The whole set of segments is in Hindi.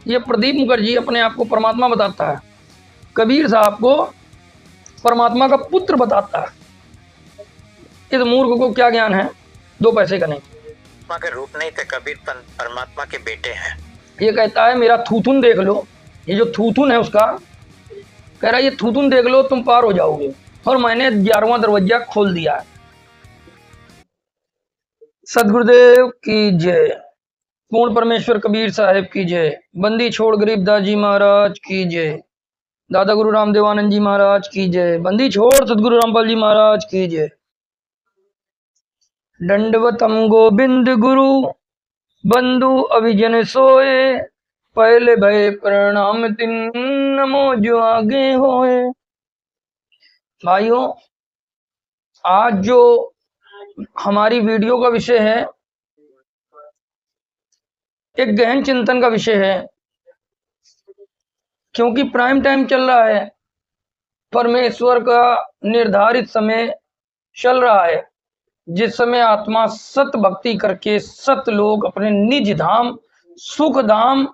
ये प्रदीप मुखर्जी अपने आप को परमात्मा बताता है, कबीर साहब को परमात्मा का पुत्र बताता है। इस मूर्ख को क्या ज्ञान है, 2 पैसे का नहीं। परमात्मा के रूप नहीं थे, कबीर परमात्मा के बेटे हैं। ये कहता है मेरा थूथुन देख लो, ये जो थूथुन है उसका, कह रहा है ये थूथुन देख लो तुम पार हो जाओगे, और मैंने 11वां दरवाजा खोल दिया है। सदगुरुदेव की जय, पूर्ण परमेश्वर कबीर साहिब की जय, बंदी छोड़ गरीबदास जी महाराज की जय, दादा गुरु रामदेवानंद जी महाराज की जय, बंदी छोड़ सदगुरु रामपाल जी महाराज की जय। दंडवतम गोविंद गुरु बंधु अभिजन सोए, पहले भय प्रणाम तिन नमो जो आगे होए। भाइयों, आज जो हमारी वीडियो का विषय है, एक गहन चिंतन का विषय है, क्योंकि प्राइम टाइम चल रहा है, परमेश्वर का निर्धारित समय चल रहा है, जिस समय आत्मा सत भक्ति करके सत लोग अपने निज धाम सुख धाम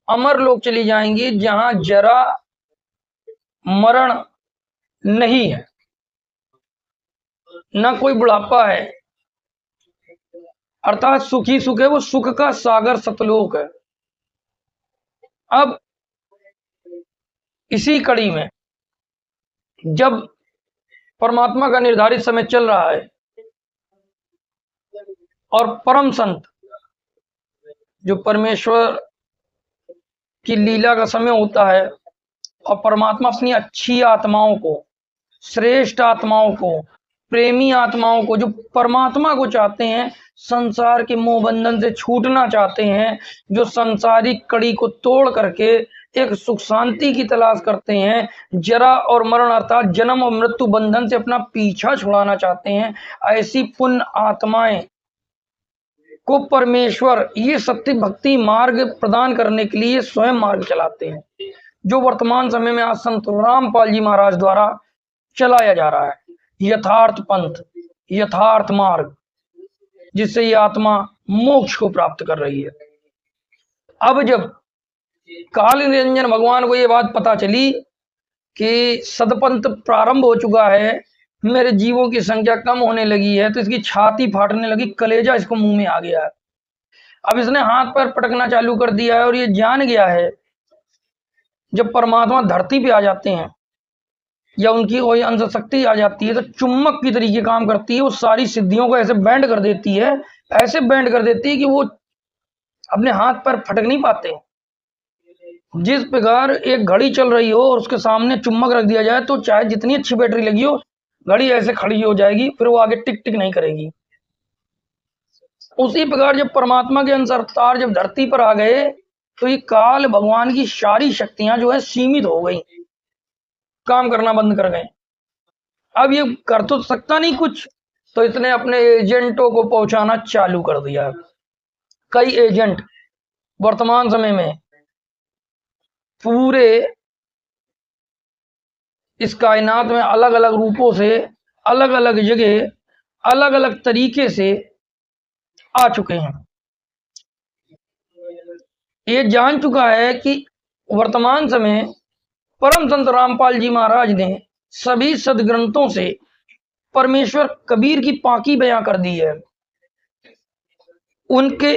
अमर लोग चली जाएंगी, जहां जरा मरण नहीं है, न कोई बुढ़ापा है, अर्थात सुखी सुख है, वो सुख का सागर सतलोक है। अब इसी कड़ी में जब परमात्मा का निर्धारित समय चल रहा है और परम संत जो परमेश्वर की लीला का समय होता है, और परमात्मा अपनी अच्छी आत्माओं को, श्रेष्ठ आत्माओं को, प्रेमी आत्माओं को, जो परमात्मा को चाहते हैं, संसार के मोह बंधन से छूटना चाहते हैं, जो संसारिक कड़ी को तोड़ करके एक सुख शांति की तलाश करते हैं, जरा और मरण अर्थात जन्म और मृत्यु बंधन से अपना पीछा छुड़ाना चाहते हैं, ऐसी पुण्य आत्माएं को परमेश्वर ये सत्य भक्ति मार्ग प्रदान करने के लिए स्वयं मार्ग चलाते हैं, जो वर्तमान समय में आज संत रामपाल जी महाराज द्वारा चलाया जा रहा है। यथार्थ पंथ, यथार्थ मार्ग, जिससे ये आत्मा मोक्ष को प्राप्त कर रही है। अब जब काल निरंजन भगवान को ये बात पता चली कि सदपंथ प्रारंभ हो चुका है, मेरे जीवों की संख्या कम होने लगी है, तो इसकी छाती फाटने लगी, कलेजा इसको मुंह में आ गया है। अब इसने हाथ पैर पटकना चालू कर दिया है, और ये जान गया है जब परमात्मा धरती पे आ जाते हैं या उनकी कोई अंश शक्ति आ जाती है, तो चुम्बक की तरीके काम करती है, वो सारी सिद्धियों को ऐसे बैंड कर देती है, ऐसे बैंड कर देती है कि वो अपने हाथ पैर फटक नहीं पाते। जिस प्रकार एक घड़ी चल रही हो और उसके सामने चुम्बक रख दिया जाए, तो चाहे जितनी अच्छी बैटरी लगी हो, घड़ी ऐसे खड़ी हो जाएगी, फिर वो आगे टिक टिक नहीं करेगी। उसी प्रकार जब परमात्मा के अंश अवतार जब धरती पर आ गए, तो ये काल भगवान की सारी शक्तियां जो है सीमित हो गई, काम करना बंद कर गए। अब ये कर तो सकता नहीं कुछ, तो इसने अपने एजेंटों को पहुंचाना चालू कर दिया। कई एजेंट वर्तमान समय में पूरे इस कायनात में अलग अलग रूपों से, अलग अलग जगह, अलग अलग तरीके से आ चुके हैं। ये जान चुका है कि वर्तमान समय परम संत रामपाल जी महाराज ने सभी सदग्रंथों से परमेश्वर कबीर की पाकी बयां कर दी है। उनके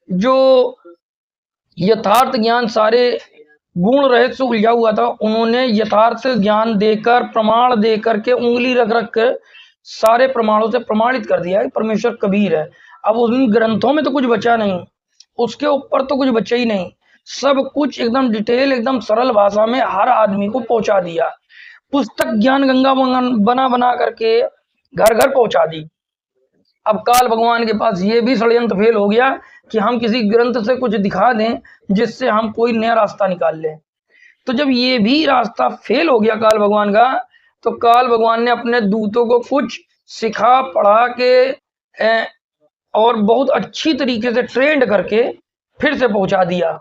जो यथार्थ ज्ञान सारे गुण रहस्य उलझा हुआ था, उन्होंने यथार्थ ज्ञान देकर, प्रमाण देकर के, उंगली रख रख कर सारे प्रमाणों से प्रमाणित कर दिया है परमेश्वर कबीर है। अब उन ग्रंथों में तो कुछ बचा नहीं, उसके ऊपर तो कुछ बचा ही नहीं, सब कुछ एकदम डिटेल, एकदम सरल भाषा में हर आदमी को पहुंचा दिया। पुस्तक ज्ञान गंगा बना बना करके घर घर पहुंचा दी। अब काल भगवान के पास ये भी षड्यंत्र फेल हो गया कि हम किसी ग्रंथ से कुछ दिखा दें जिससे हम कोई नया रास्ता निकाल लें। तो जब ये भी रास्ता फेल हो गया काल भगवान का, तो काल भगवान ने अपने दूतों को कुछ सिखा पढ़ा के और बहुत अच्छी तरीके से ट्रेंड करके फिर से पहुंचा दिया।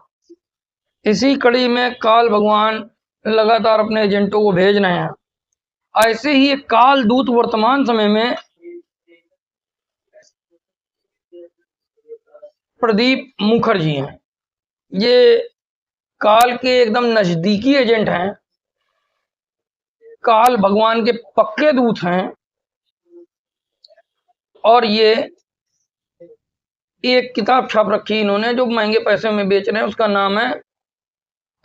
इसी कड़ी में काल भगवान लगातार अपने एजेंटों को भेज रहे हैं। ऐसे ही एक काल दूत वर्तमान समय में प्रदीप मुखर्जी हैं। ये काल के एकदम नजदीकी एजेंट हैं, काल भगवान के पक्के दूत हैं। और ये एक किताब छाप रखी इन्होंने जो महंगे पैसे में बेच रहे हैं, उसका नाम है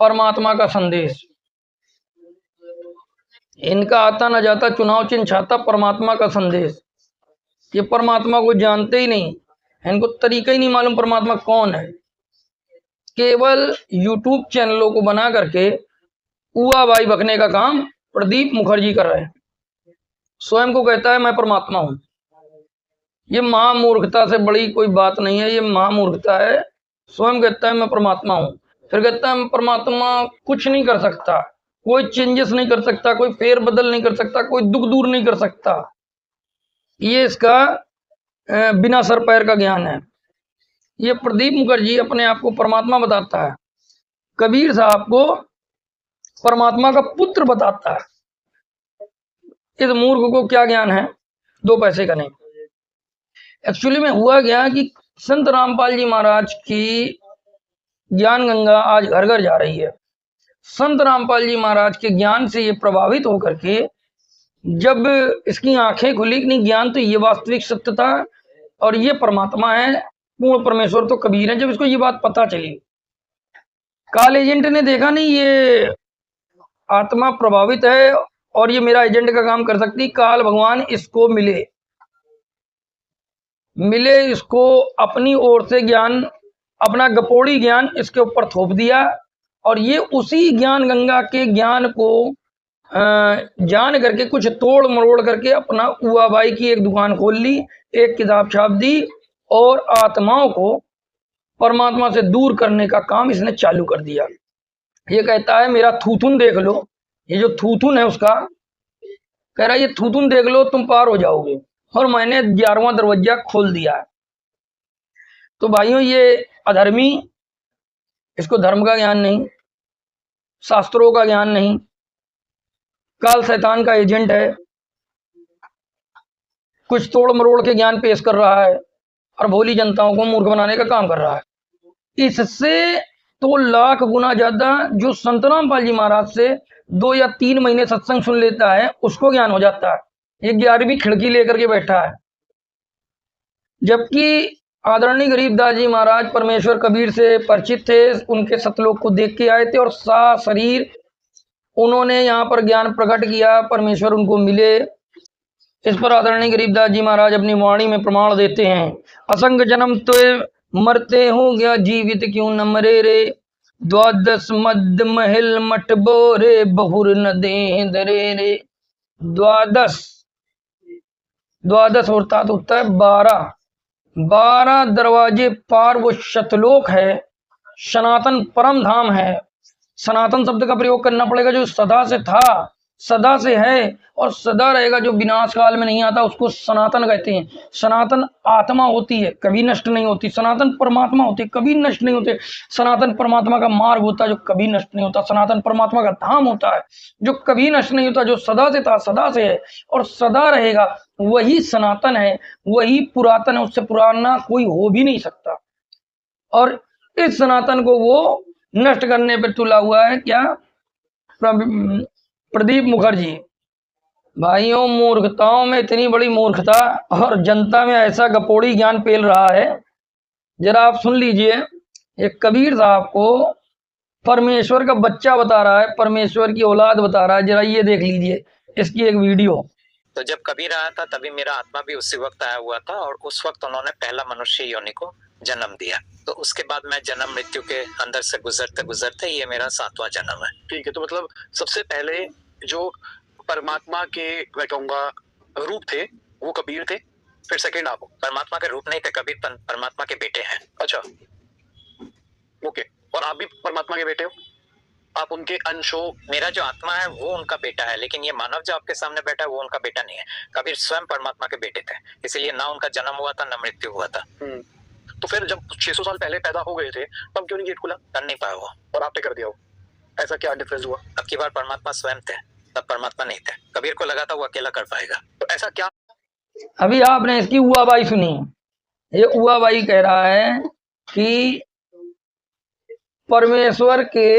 परमात्मा का संदेश। इनका आता न जाता चुनाव चिन्ह छाता परमात्मा का संदेश। ये परमात्मा को जानते ही नहीं, इनको तरीका ही नहीं मालूम परमात्मा कौन है। केवल यूट्यूब चैनलों को बना करके उआ बाई बकने का काम प्रदीप मुखर्जी कर रहे हैं। स्वयं को कहता है मैं परमात्मा हूं। ये महामूर्खता से बड़ी कोई बात नहीं है, ये महामूर्खता है। स्वयं कहता है मैं परमात्मा हूं, फिर कहता है मैं परमात्मा कुछ नहीं कर सकता, कोई चेंजेस नहीं कर सकता, कोई फेर बदल नहीं कर सकता, कोई दुख दूर नहीं कर सकता। ये इसका बिना सर पैर का ज्ञान है। ये प्रदीप मुखर्जी अपने आप को परमात्मा बताता है, कबीर साहब को परमात्मा का पुत्र बताता है। इस मूर्ख को क्या ज्ञान है, दो पैसे का नहीं। एक्चुअली में हुआ क्या कि संत रामपाल जी महाराज की ज्ञान गंगा आज घर घर जा रही है। संत रामपाल जी महाराज के ज्ञान से ये प्रभावित होकर के जब इसकी आंखें खुली कि नहीं, ज्ञान तो ये वास्तविक सत्य था और ये परमात्मा है, पूर्ण परमेश्वर तो कबीर है। जब इसको ये बात पता चली, काल एजेंट ने देखा नहीं ये आत्मा प्रभावित है और ये मेरा एजेंट का काम कर सकती, काल भगवान इसको मिले इसको अपनी ओर से ज्ञान, अपना गपोड़ी ज्ञान इसके ऊपर थोप दिया और ये उसी ज्ञान गंगा के ज्ञान को जान करके कुछ तोड़ मरोड़ करके अपना उआबाई की एक दुकान खोल ली, एक किताब छाप दी और आत्माओं को परमात्मा से दूर करने का काम इसने चालू कर दिया। ये कहता है मेरा थूथुन देख लो, ये जो थूथुन है उसका कह रहा है ये थूथुन देख लो तुम पार हो जाओगे, और मैंने 11वां दरवाजा खोल दिया है। तो भाइयों ये अधर्मी, इसको धर्म का ज्ञान नहीं, शास्त्रों का ज्ञान नहीं, काल शैतान का एजेंट है, कुछ तोड़ मरोड़ के ज्ञान पेश कर रहा है और भोली जनताओं को मूर्ख बनाने का काम कर रहा है। इससे तो लाख गुना ज्यादा जो संत रामपाल जी महाराज से 2 या 3 महीने सत्संग सुन लेता है उसको ज्ञान हो जाता है। ये 11वीं खिड़की लेकर के बैठा है, जबकि आदरणीय गरीबदास जी महाराज परमेश्वर कबीर से परिचित थे, उनके सतलोक को देख के आए थे और सा शरीर उन्होंने यहाँ पर ज्ञान प्रकट किया, परमेश्वर उनको मिले। इस पर आदरणीय गरीबदास जी महाराज अपनी वाणी में प्रमाण देते हैं, असंग जन्म तो मरते हो गया जीवित क्यों न मरे रे, 12 मद महल मठ बोरे बहुर न दे दरे रे। 12 अर्थात होता है 12 दरवाजे पार वो शतलोक है, सनातन परम धाम है। सनातन शब्द का प्रयोग करना पड़ेगा, जो सदा से था, सदा से है और सदा रहेगा, जो विनाश काल में नहीं आता उसको सनातन कहते हैं। सनातन आत्मा होती है, कभी नष्ट नहीं होती। सनातन परमात्मा होती है, कभी नष्ट नहीं होते। सनातन परमात्मा का मार्ग होता है जो कभी नष्ट नहीं होता। सनातन परमात्मा का धाम होता है जो कभी नष्ट नहीं होता, जो सदा से था, सदा से है और सदा रहेगा। वही सनातन है, वही पुरातन है, उससे पुराना कोई हो भी नहीं सकता। और इस सनातन को वो नष्ट करने पर तुला हुआ है क्या, प्रदीप मुखर्जी। भाइयों मूर्खताओं में इतनी बड़ी मूर्खता और जनता में ऐसा गपोड़ी ज्ञान पेल रहा है। जरा आप सुन लीजिए, ये कबीर साहब को परमेश्वर का बच्चा बता रहा है, परमेश्वर की औलाद बता रहा है। जरा ये देख लीजिए इसकी एक वीडियो। तो जब कबीर आया था तभी मेरा आत्मा भी उसी वक्त आया हुआ था और उस वक्त उन्होंने पहला मनुष्य योनि को जन्म दिया। तो उसके बाद मैं जन्म मृत्यु के अंदर से गुजरते गुजरते ये मेरा 7वां जन्म है। ठीक है, तो मतलब सबसे पहले जो परमात्मा के मैं कहूँगा रूप थे वो कबीर थे, फिर सेकंड आप हो। परमात्मा के रूप नहीं थे, कबीर परमात्मा के बेटे हैं। अच्छा, ओके। और आप भी परमात्मा के बेटे हो, आप उनके अंश हो। मेरा जो आत्मा है वो उनका बेटा है, लेकिन ये मानव जो आपके सामने बैठा है वो उनका बेटा नहीं है। कबीर स्वयं परमात्मा के बेटे थे, इसीलिए ना उनका जन्म हुआ था ना मृत्यु हुआ था। तो फिर जब 600 साल पहले पैदा हो गए थे तब क्यों नहीं गेट खुला? कर नहीं पाया वो, और आपने कर दिया हो, ऐसा क्या डिफरेंस हुआ? अब की बार परमात्मा स्वयं थे, तब परमात्मा नहीं थे। कबीर को लगा था वो अकेला कर पाएगा। तो ऐसा क्या? अभी आपने इसकी उआबाई सुनी। ये उआबाई कह रहा है कि परमेश्वर के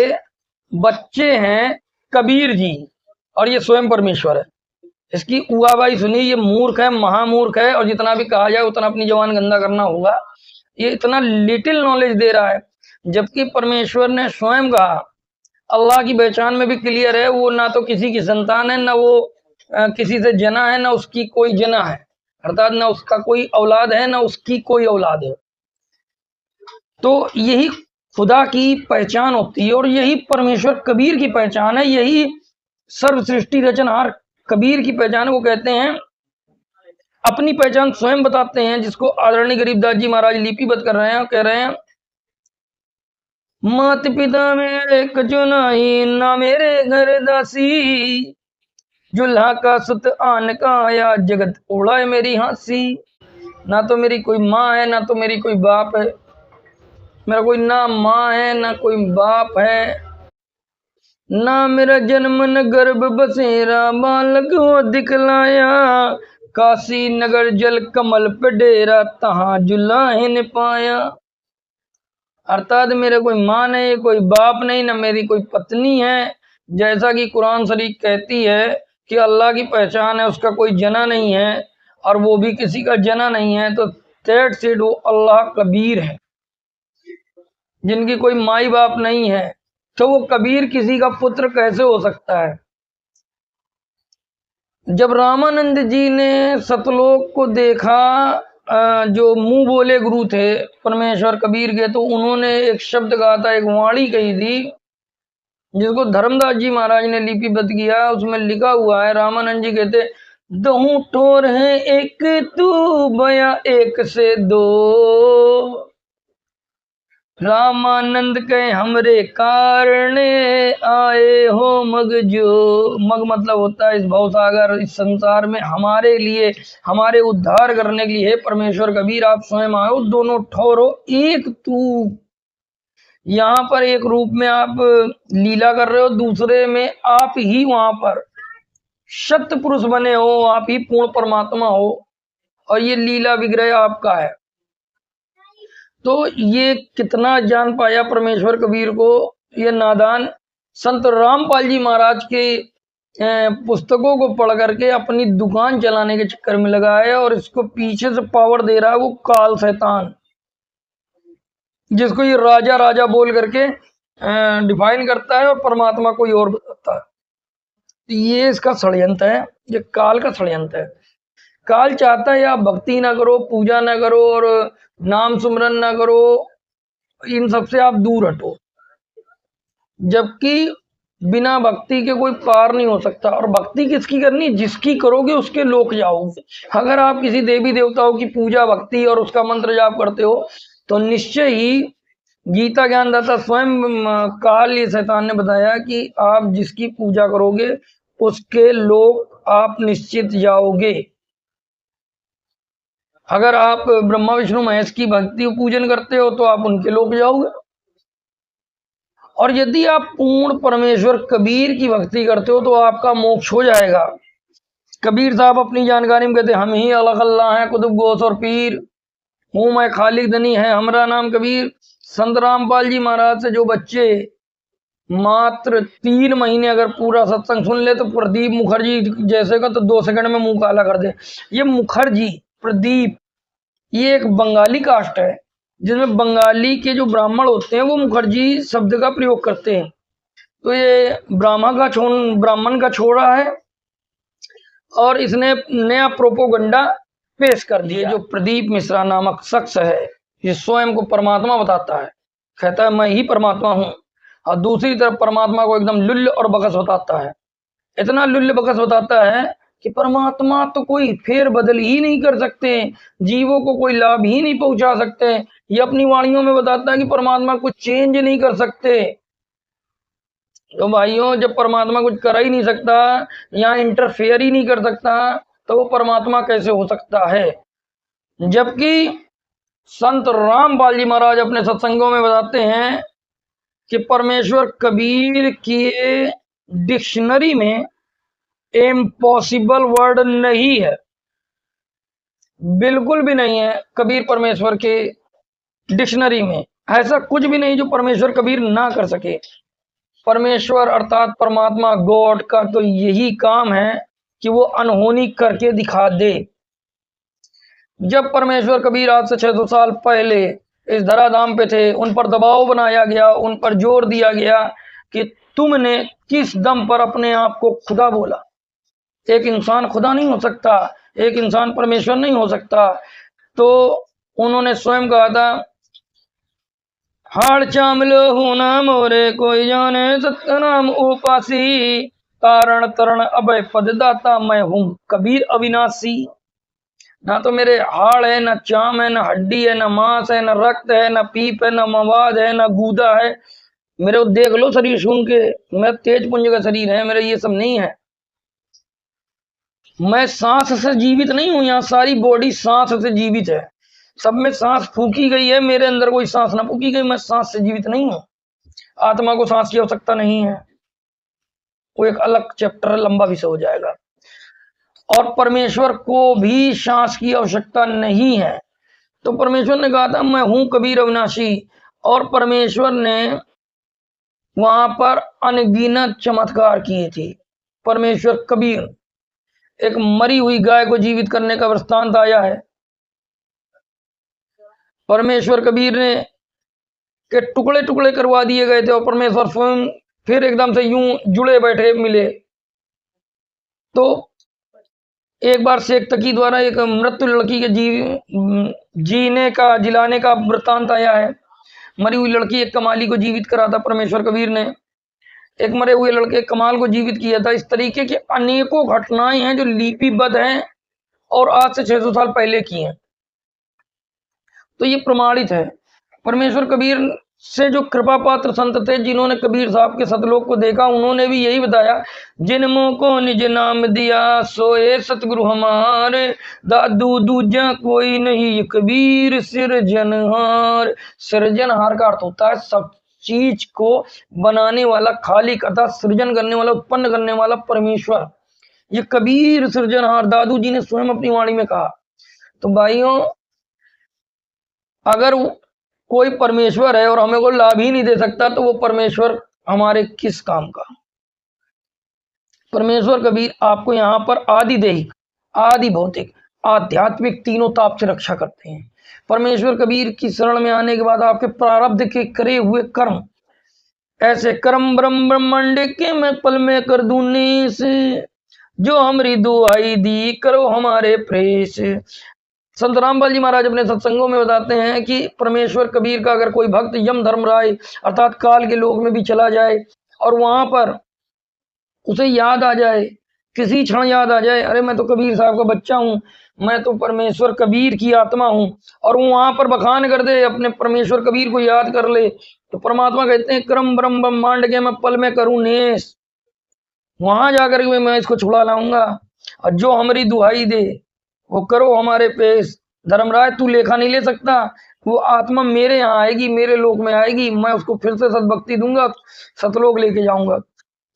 बच्चे हैं कबीर जी, और ये स्वयं परमेश्वर है। इसकी उआबाई सुनिए, ये मूर्ख है, महामूर्ख है, और जितना भी कहा जाए उतना अपनी जबान गंदा करना होगा। ये इतना लिटिल नॉलेज दे रहा है, जबकि परमेश्वर ने स्वयं कहा, अल्लाह की पहचान में भी क्लियर है, वो ना तो किसी की संतान है, ना वो किसी से जना है, ना उसकी कोई जना है, अर्थात ना उसका कोई औलाद है, ना उसकी कोई औलाद है। तो यही खुदा की पहचान होती है, और यही परमेश्वर कबीर की पहचान है, यही सर्व सृष्टि रचनहार कबीर की पहचान को कहते हैं। अपनी पहचान स्वयं बताते हैं, जिसको आदरणीय गरीबदास जी महाराज लिपिबद्ध कर रहे हैं, कह रहे हैं, मात पिता मेरे कछु नहीं, ना मेरे घर दासी, जुल्हा का सुत आन का आया, जगत उड़ाए मेरी हंसी। ना तो मेरी कोई माँ है, ना तो मेरी कोई बाप है, मेरा कोई ना माँ है ना कोई बाप है, ना मेरा जन्म न गर्भ बसेरा, बालक हो दिखलाया, काशी नगर जल कमल पे डेरा, तहां जुल्हा ने पाया। अर्थात मेरे कोई माँ नहीं, कोई बाप नहीं, ना मेरी कोई पत्नी है। जैसा कि कुरान शरीफ कहती है कि अल्लाह की पहचान है, उसका कोई जना नहीं है, और वो भी किसी का जना नहीं है, तो दैट सेड वो अल्लाह कबीर है, जिनकी कोई माई बाप नहीं है। तो वो कबीर किसी का पुत्र कैसे हो सकता है? जब रामानंद जी ने सतलोक को देखा, जो मुंह बोले गुरु थे परमेश्वर कबीर के, तो उन्होंने एक शब्द कहा था, एक वाणी कही थी, जिसको धर्मदास जी महाराज ने लिपिबद्ध किया। उसमें लिखा हुआ है, रामानंद जी कहते, दहू ठोर है एक तू बया एक से दो, रामानंद के हमरे कारण आए हो मग जो। मग मतलब होता है इस भवसागर, इस संसार में हमारे लिए, हमारे उद्धार करने के लिए। हे परमेश्वर कबीर, आप स्वयं आए हो, दोनों ठोरो एक तू। यहाँ पर एक रूप में आप लीला कर रहे हो, दूसरे में आप ही वहां पर सत्य पुरुष बने हो, आप ही पूर्ण परमात्मा हो, और ये लीला विग्रह आपका है। तो ये कितना जान पाया परमेश्वर कबीर को, ये नादान संत रामपाल जी महाराज के पुस्तकों को पढ़ करके अपनी दुकान चलाने के चक्कर में लगा है, और इसको पीछे से पावर दे रहा है वो काल शैतान, जिसको ये राजा राजा बोल करके डिफाइन करता है, और परमात्मा कोई और बताता है। ये इसका षड्यंत्र है, ये काल का षड्यंत्र है। काल चाहता है आप भक्ति ना करो, पूजा ना करो, और नाम सुमरन ना करो, इन सबसे आप दूर हटो, जबकि बिना भक्ति के कोई पार नहीं हो सकता। और भक्ति किसकी करनी? जिसकी करोगे उसके लोक जाओगे। अगर आप किसी देवी देवताओं की पूजा भक्ति और उसका मंत्र जाप करते हो, तो निश्चय ही गीता ज्ञानदाता स्वयं काल, ये शैतान ने बताया कि आप जिसकी पूजा करोगे उसके लोक आप निश्चित जाओगे। अगर आप ब्रह्मा विष्णु महेश की भक्ति पूजन करते हो तो आप उनके लोक जाओगे, और यदि आप पूर्ण परमेश्वर कबीर की भक्ति करते हो तो आपका मोक्ष हो जाएगा। कबीर साहब अपनी जानकारी में कहते, हम ही अलग अल्लाह हैं, कुतुब गोस और पीर, हूँ मैं खालिक दनी है हमारा नाम कबीर। संत रामपाल जी महाराज से जो बच्चे मात्र 3 महीने अगर पूरा सत्संग सुन ले, तो प्रदीप मुखर्जी जैसे का तो 2 सेकंड में मुंह काला कर दे। ये मुखर्जी, प्रदीप, ये एक बंगाली कास्ट है, जिसमें बंगाली के जो ब्राह्मण होते हैं वो मुखर्जी शब्द का प्रयोग करते हैं। तो ये ब्राह्मण का छोरा है, और इसने नया प्रोपोगंडा पेश कर दिया। जो प्रदीप मिश्रा नामक शख्स है, ये स्वयं को परमात्मा बताता है, कहता है मैं ही परमात्मा हूँ, और दूसरी तरफ परमात्मा को एकदम लुल्ल और बकस बताता है। इतना लुल्ल बकस बताता है कि परमात्मा तो कोई फेर बदल ही नहीं कर सकते, जीवों को कोई लाभ ही नहीं पहुंचा सकते। ये अपनी वाणियों में बताता है कि परमात्मा कुछ चेंज नहीं कर सकते। तो भाइयों, जब परमात्मा कुछ कर ही नहीं सकता, यहाँ इंटरफेयर ही नहीं कर सकता, तो वो परमात्मा कैसे हो सकता है? जबकि संत रामपाल जी महाराज अपने सत्संगों में बताते हैं कि परमेश्वर कबीर की डिक्शनरी में इम्पॉसिबल वर्ड नहीं है, बिल्कुल भी नहीं है कबीर परमेश्वर के डिक्शनरी में। ऐसा कुछ भी नहीं जो परमेश्वर कबीर ना कर सके। परमेश्वर अर्थात परमात्मा गॉड का तो यही काम है कि वो अनहोनी करके दिखा दे। जब परमेश्वर कबीर आज से 600 साल पहले इस धराधाम पे थे, उन पर दबाव बनाया गया, उन पर जोर दिया गया कि तुमने किस दम पर अपने आप को खुदा बोला। एक इंसान खुदा नहीं हो सकता, एक इंसान परमेश्वर नहीं हो सकता। तो उन्होंने स्वयं कहा था, हाड़ चामलो होना मोरे कोई जाने सत्यनाम उपासी, तारण तरण अभय पद दाता मैं हूं कबीर अविनाशी। ना तो मेरे हाड़ है, ना चाम है, ना हड्डी है, ना मांस है, ना रक्त है, ना पीप है, ना मवाद है, ना गूदा है। मेरे को देख लो शरीर सुन के, मेरा तेज पुंज का शरीर है, मेरा ये सब नहीं है। मैं सांस से जीवित नहीं हूं, यहाँ सारी बॉडी सांस से जीवित है, सब में सांस फूकी गई है, मेरे अंदर कोई सांस ना फूकी गई, मैं सांस से जीवित नहीं हूं। आत्मा को सांस की आवश्यकता नहीं है, वो एक अलग चैप्टर लंबा विषय हो जाएगा। और परमेश्वर को भी सांस की आवश्यकता नहीं है। तो परमेश्वर ने कहा था मैं हूं कबीर अविनाशी, और परमेश्वर ने वहां पर अनगिनत चमत्कार किए थे। परमेश्वर कबीर एक मरी हुई गाय को जीवित करने का वृत्तांत आया है। परमेश्वर कबीर ने के टुकड़े टुकड़े करवा दिए गए थे और परमेश्वर स्वयं फिर एकदम से यूं जुड़े बैठे मिले। तो एक बार शेख तकी द्वारा एक मृत्यु लड़की के जीने का जिलाने का वृत्तांत आया है। मरी हुई लड़की एक कमाली को जीवित करा था परमेश्वर कबीर ने, एक मरे हुए लड़के कमाल को जीवित किया था। इस तरीके की अनेकों घटनाएं हैं जो लिपिबद्ध हैं और आज से 600 साल पहले की हैं। तो ये प्रमाणित है। परमेश्वर कबीर से जो कृपा पात्र संत थे, जिन्होंने कबीर साहब के सतलोक को देखा, उन्होंने भी यही बताया, जिनमो को निज नाम दिया सोए सतगुरु हमारे, दादू दूजा कोई नहीं कबीर सृजनहार। सृजनहार का अर्थ होता है सब चीज को बनाने वाला खालिक, अर्थात सृजन करने वाला, उत्पन्न करने वाला परमेश्वर। ये कबीर सृजनहार दादू जी ने स्वयं अपनी वाणी में कहा। तो भाइयों, अगर कोई परमेश्वर है और हमें कोई लाभ ही नहीं दे सकता, तो वो परमेश्वर हमारे किस काम का। परमेश्वर कबीर आपको यहाँ पर आदि दैहिक, आदि भौतिक, आध्यात्मिक तीनों ताप से रक्षा करते हैं। परमेश्वर कबीर की शरण में आने के बाद आपके प्रारब्ध के करे हुए कर्म, ऐसे कर्म ब्रह्मांड के मैं पल में कर दूं नेस, जो हमारी दुआई दी करो हमारे प्रेस। संत रामपाल जी महाराज अपने सत्संगों में बताते हैं कि परमेश्वर कबीर का अगर कोई भक्त यम धर्मराय अर्थात काल के लोक में भी चला जाए और वहां पर उसे याद आ जाए, किसी क्षण याद आ जाए, अरे मैं तो कबीर साहब का बच्चा हूँ, मैं तो परमेश्वर कबीर की आत्मा हूँ, और वो वहां पर बखान कर दे, अपने परमेश्वर कबीर को याद कर ले, तो परमात्मा कहते हैं क्रम ब्रह्म ब्रह्मांड के मैं पल में करूँ नेस, वहां जाकर के मैं इसको छुड़ा लाऊंगा। और जो हमारी दुहाई दे वो करो हमारे पेश। धर्मराज तू लेखा नहीं ले सकता, वो आत्मा मेरे यहाँ आएगी, मेरे लोक में आएगी, मैं उसको फिर से सद्भक्ति दूंगा, सतलोक लेके जाऊंगा।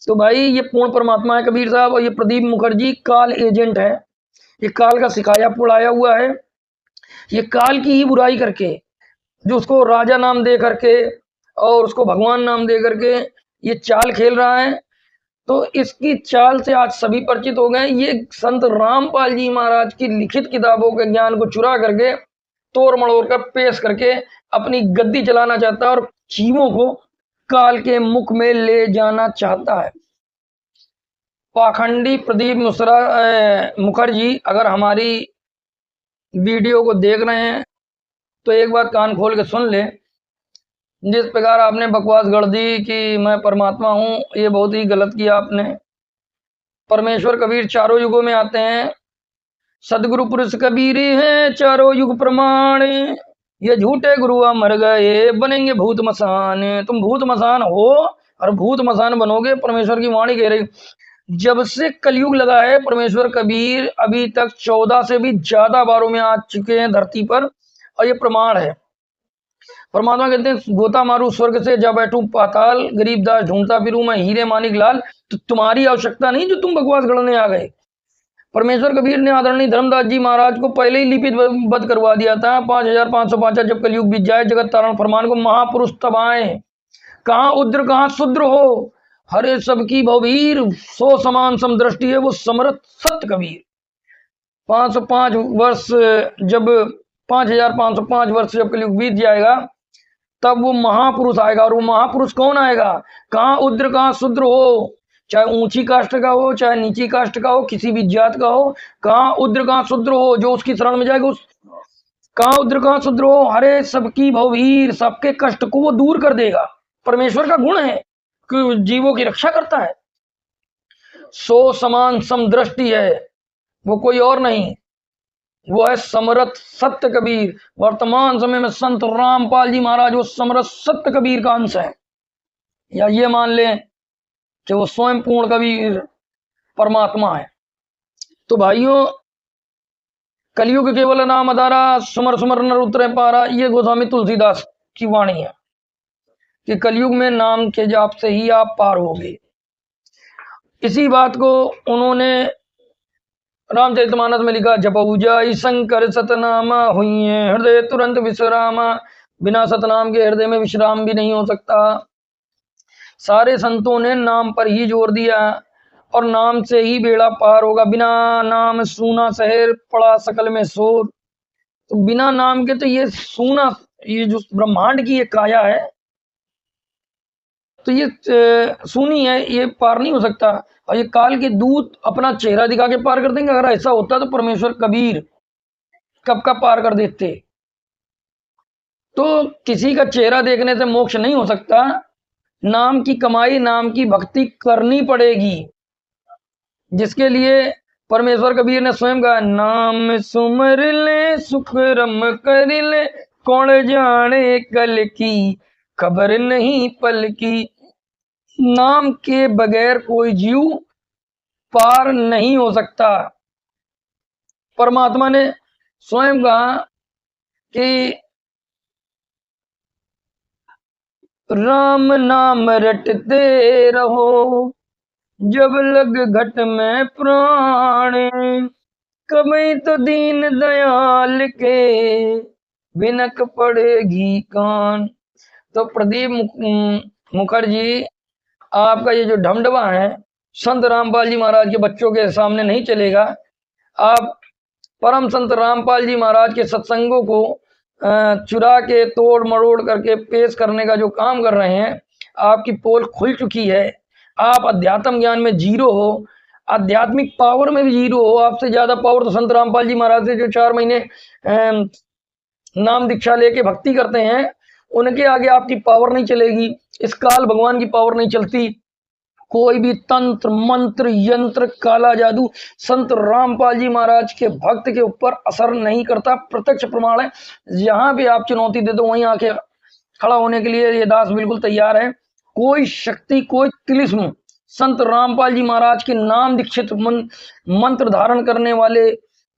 तो भाई ये पूर्ण परमात्मा है कबीर साहब, और ये प्रदीप मुखर्जी काल एजेंट है, ये काल का सिखाया पुड़ाया हुआ है। ये काल की ही बुराई करके, जो उसको राजा नाम दे करके और उसको भगवान नाम दे करके ये चाल खेल रहा है। तो इसकी चाल से आज सभी परिचित हो गए। ये संत रामपाल जी महाराज की लिखित किताबों के ज्ञान को चुरा करके, तोड़ मड़ोड़ कर पेश करके अपनी गद्दी चलाना चाहता है और जीवों को काल के मुख में ले जाना चाहता है। पाखंडी प्रदीप मुखर्जी अगर हमारी वीडियो को देख रहे हैं तो एक बात कान खोल के सुन ले। जिस प्रकार आपने बकवास गढ़ दी कि मैं परमात्मा हूं, ये बहुत ही गलत किया आपने। परमेश्वर कबीर चारों युगों में आते हैं, सदगुरु पुरुष कबीर है चारों युग प्रमाण, ये झूठे गुरु मर गए बनेंगे भूत मसान। तुम भूत मसान हो और भूत मसान बनोगे, परमेश्वर की वाणी कह रही। जब से कलयुग लगा है परमेश्वर कबीर अभी तक 14 से भी ज्यादा बारों में आ चुके हैं धरती पर, और ये प्रमाण है। परमात्मा कहते हैं गोता मारू स्वर्ग से जा बैठूं पाताल, गरीबदास ढूंढता फिरूं मैं हीरे मानिक लाल। तो तुम्हारी आवश्यकता नहीं जो तुम बकवास गढ़ने आ गए। परमेश्वर कबीर ने आदरणीय धर्मदास जी महाराज को पहले ही लिपिबद्ध करवा दिया था। 5505 जब कलयुग बीत जाए जगत तारण फरमान को महापुरुष तब आए, कहाँ उद्र कहाँ शूद्र हो, हरे सबकी भववीर, सो समान समदृष्टि है वो समरथ सत्य कबीर। 505 वर्ष जब 5505 वर्ष जब कलयुग बीत जाएगा तब वो महापुरुष आएगा। और वो महापुरुष कौन आएगा? कहाँ उद्र कहाँ शूद्र हो, चाहे ऊंची कास्ट का हो चाहे नीची कास्ट का हो, किसी भी जात का हो, कहाँ उद्र कहाँ शूद्र हो, जो उसकी शरण में जाएगा उस कहाँ उद्र कहाँ शूद्र हो, हरे सबकी भववीर, सबके कष्ट को वो दूर कर देगा। परमेश्वर का गुण है कि जीवों की रक्षा करता है। सो समान समदृष्टि है, वो कोई और नहीं, वो है समरथ सत्य कबीर। वर्तमान समय में संत रामपाल जी महाराज वो समरथ सत्य कबीर का अंश है, या ये मान लें कि वो स्वयं पूर्ण कबीर परमात्मा है। तो भाइयों, कलयुग केवल नाम अधारा, सुमर सुमर नर उतरे पारा, ये गोस्वामी तुलसीदास की वाणी है कि कलयुग में नाम के जाप से ही आप पार होगे। इसी बात को उन्होंने रामचरितमानस में लिखा, जपऊ जाई शंकर सतनामा, हुई हृदय तुरंत विश्रामा, बिना सतनाम के हृदय में विश्राम भी नहीं हो सकता। सारे संतों ने नाम पर ही जोर दिया और नाम से ही बेड़ा पार होगा। बिना नाम सूना शहर पड़ा सकल में शोर। तो बिना नाम के तो ये सूना, ये जो ब्रह्मांड की ये काया है तो ये सूनी है, ये पार नहीं हो सकता। और ये काल के दूत अपना चेहरा दिखा के पार कर देंगे। अगर ऐसा होता तो परमेश्वर कबीर कब का पार कर देते। तो किसी का चेहरा देखने से मोक्ष नहीं हो सकता। नाम की कमाई, नाम की भक्ति करनी पड़ेगी, जिसके लिए परमेश्वर कबीर ने स्वयं कहा, नाम सुमर ले सुख रम कर ले, कौन जाने कल की खबर नहीं पल की। नाम के बगैर कोई जीव पार नहीं हो सकता। परमात्मा ने स्वयं कहा कि राम नाम रटते रहो, जब लग घट में प्राण, कभी तो दीन दयाल के बिनक पड़ेगी कान। तो प्रदीप मुखर्जी, आपका ये जो ढमढमा है संत रामपाल जी महाराज के बच्चों के सामने नहीं चलेगा। आप परम संत रामपाल जी महाराज के सत्संगों को चुरा के तोड़ मरोड़ करके पेश करने का जो काम कर रहे हैं, आपकी पोल खुल चुकी है। आप अध्यात्म ज्ञान में जीरो हो, आध्यात्मिक पावर में भी जीरो हो। आपसे ज्यादा पावर तो संत रामपाल जी महाराज से जो 4 महीने नाम दीक्षा लेके भक्ति करते हैं, उनके आगे आपकी पावर नहीं चलेगी। इस काल भगवान की पावर नहीं चलती। कोई भी तंत्र मंत्र यंत्र काला जादू संत रामपाल जी महाराज के भक्त के ऊपर असर नहीं करता। प्रत्यक्ष प्रमाण है। जहां भी आप चुनौती दे दो वहीं आके खड़ा होने के लिए ये दास बिल्कुल तैयार है। कोई शक्ति, कोई तिलिस्म संत रामपाल जी महाराज के नाम दीक्षित मंत्र धारण करने वाले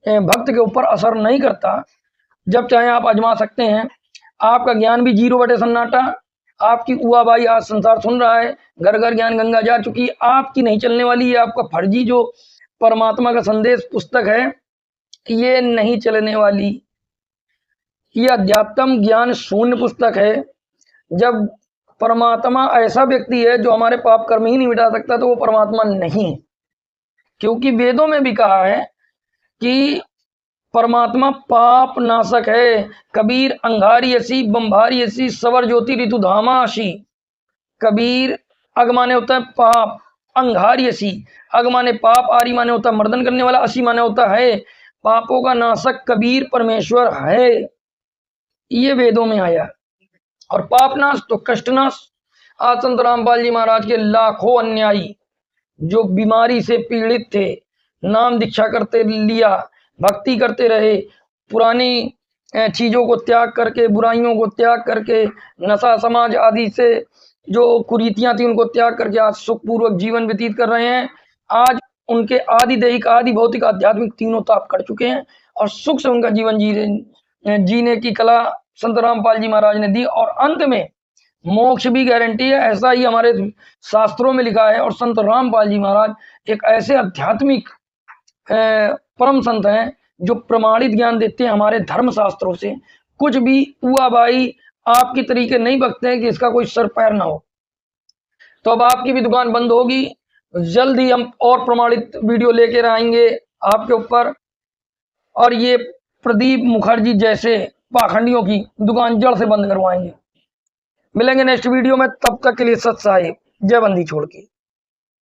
भक्त के ऊपर असर नहीं करता। जब चाहे आप आजमा सकते हैं। आपका ज्ञान भी 0 सन्नाटा। आपकी उआ बाई आज संसार सुन रहा है, घर घर ज्ञान गंगा जा चुकी। आपकी नहीं चलने वाली, ये आपका फर्जी जो परमात्मा का संदेश पुस्तक है, ये नहीं चलने वाली। ये अध्यात्म ज्ञान शून्य पुस्तक है। जब परमात्मा ऐसा व्यक्ति है जो हमारे पाप कर्म ही नहीं मिटा सकता, तो वो परमात्मा नहीं। क्योंकि वेदों में भी कहा है कि परमात्मा पाप नाशक है। कबीर अंगारी ऐसी बम्भारी ऐसी सवर ज्योति ऋतु धामाशी। कबीर अग माने होता है पाप, अंगारी ऐसी अग माने पाप, आरी माने होता है मर्दन करने वाला, असी माने होता है पापों का नाशक। कबीर परमेश्वर है, ये वेदों में आया। और पाप नाश तो कष्ट नाश। आज संत रामपाल जी महाराज के लाखों अन्यायी जो बीमारी से पीड़ित थे, नाम दीक्षा करते लिया, भक्ति करते रहे, पुरानी चीजों को त्याग करके, बुराइयों को त्याग करके, नशा समाज आदि से जो कुरीतियां थी उनको त्याग करके आज सुखपूर्वक जीवन व्यतीत कर रहे हैं। आज उनके आदि दैहिक, आदि भौतिक, आध्यात्मिक तीनों ताप कर चुके हैं और सुख से उनका जीवन जीने की कला संत रामपाल जी महाराज ने दी। और अंत में मोक्ष भी गारंटी है, ऐसा ही हमारे शास्त्रों में लिखा है। और संत रामपाल जी महाराज एक ऐसे आध्यात्मिक परम संत हैं जो प्रमाणित ज्ञान देते हैं हमारे धर्म शास्त्रों से। कुछ भी हुआ भाई आपकी तरीके नहीं बकते हैं कि इसका कोई सर पैर ना हो। तो अब आपकी भी दुकान बंद होगी। जल्द ही हम और प्रमाणित वीडियो लेकर आएंगे आपके ऊपर, और ये प्रदीप मुखर्जी जैसे पाखंडियों की दुकान जड़ से बंद करवाएंगे। मिलेंगे नेक्स्ट वीडियो में, तब तक के लिए सत साहिब, जय बंदी छोड़ के।